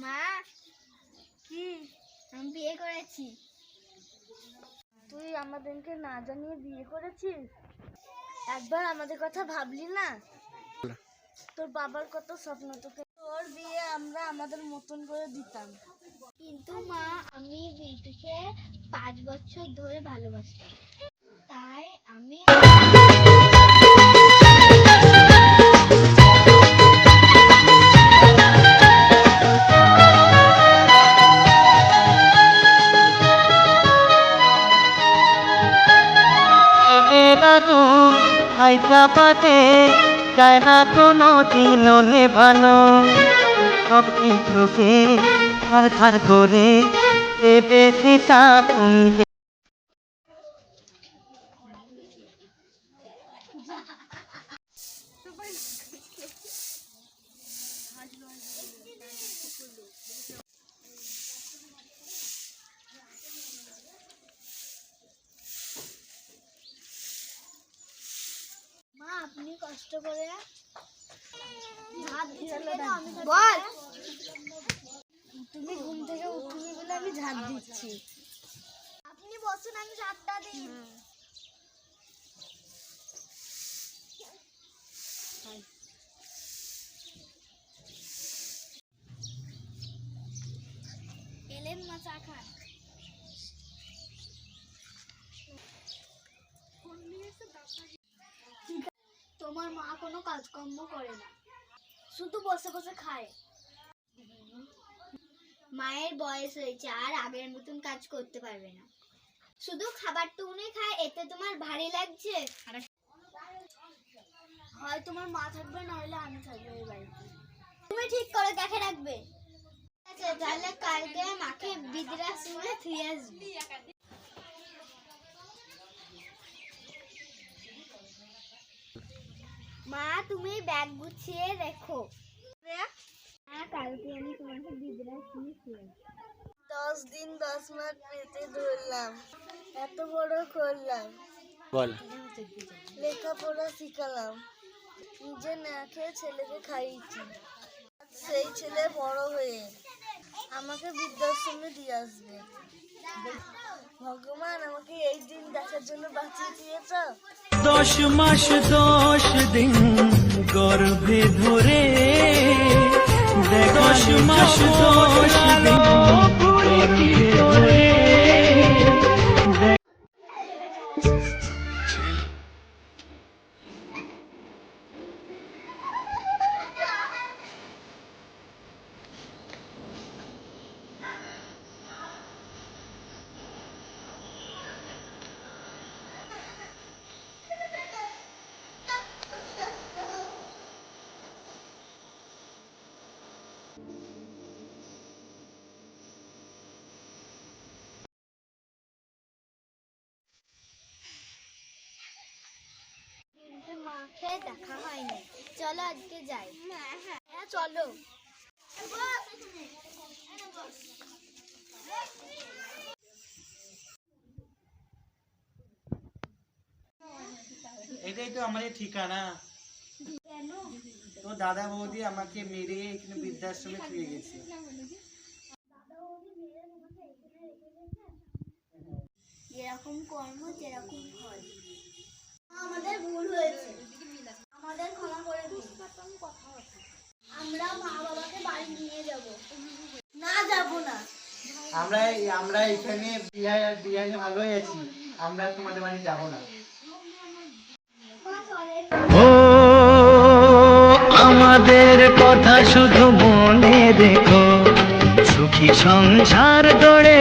মা, কি? আমি বিয়ে করেছি। তুই আমাদেরকে না জানিয়ে বিয়ে করেছিস? একবার আমাদের কথা ভাবলি না? তোর বাবার কত স্বপ্ন, তোর বিয়ে আমরা আমাদের মতন করে দিতাম। কিন্তু মা, আমি বিটুকে 5 বছর ধরে ভালোবাসি, তাই আমি হায়দ্রাবাদে যায় না কোনো দিলনে ভালো, সব কিছুকে ধার করে বেশি তুমি। মা, আপনি কষ্ট করে বল। তুমি ঘুম থেকে উঠবি বলে আমি ঝাঁট দিচ্ছি। আপনি বসুন, আমি ঝাঁটটা দিই। এলেন মা, চা খান। তোমার মা কোনো কাজকর্ম করে না, শুধু বসে বসে খায়। মায়ের বয়স হয়েছে, আর আগের মতন কাজ করতে পারবে না, শুধু খাবারটুকুনি খায়। এতে তোমার ভারী লাগছে? হয় তোমার মা থাকবে, নইলে আমি থাকবো এই বাড়িতে। তুমি ঠিক করে দেখে রাখবে। আচ্ছা, তাহলে কালকে মাকে বৃদ্ধাশ্রমে ফিরে আসবে। মা, তুমি ব্যাগ গুছিয়ে রেখো। হ্যাঁ, কালকে আমি তোমাকে বৃদ্ধাশ্রমে ফিরে আসবো। 10 দিন 10 মাস পেতে ধরলাম, এত বড় করলাম, বল লেখাপড়া শিখালাম, নিজে না খেয়ে ছেলেকে খাইয়েছি। সেই ছেলে বড় হয়ে আমাকে বৃদ্ধাশ্রমে দিয়ে আসবে। ভগবান আমাকে এই দিন দেখার জন্য বাঁচিয়ে দিয়েছ। 10 মাস 10 দিন গর্ভে ধরে, 10 মাস 10 দিন গর্ভে ধরে। কিন্তু মাকে দেখা হয়নি। চলো আজকে যাই। হ্যাঁ, চলো। এটাই তো আমাদের ঠিকানা। কেন? তো দাদা বৌদি আমাকে মেরে এখানে বৃদ্ধাশ্রমে ফিরে গেছে। যেরকম কর্ম যেরকম ফল। আমাদের ভুল হয়েছে, আমাদের ক্ষমা করে দিন। আমরা মা বাবাকে বাড়ি নিয়ে যাব। না, যাব না। আমরা এখানে বিয়ে ভালোই আছি, আমরা তোমাদের বাড়ি যাবো না। ও আমাদের কথা শুধু মনে রেখো, সুখী সংসার গড়ে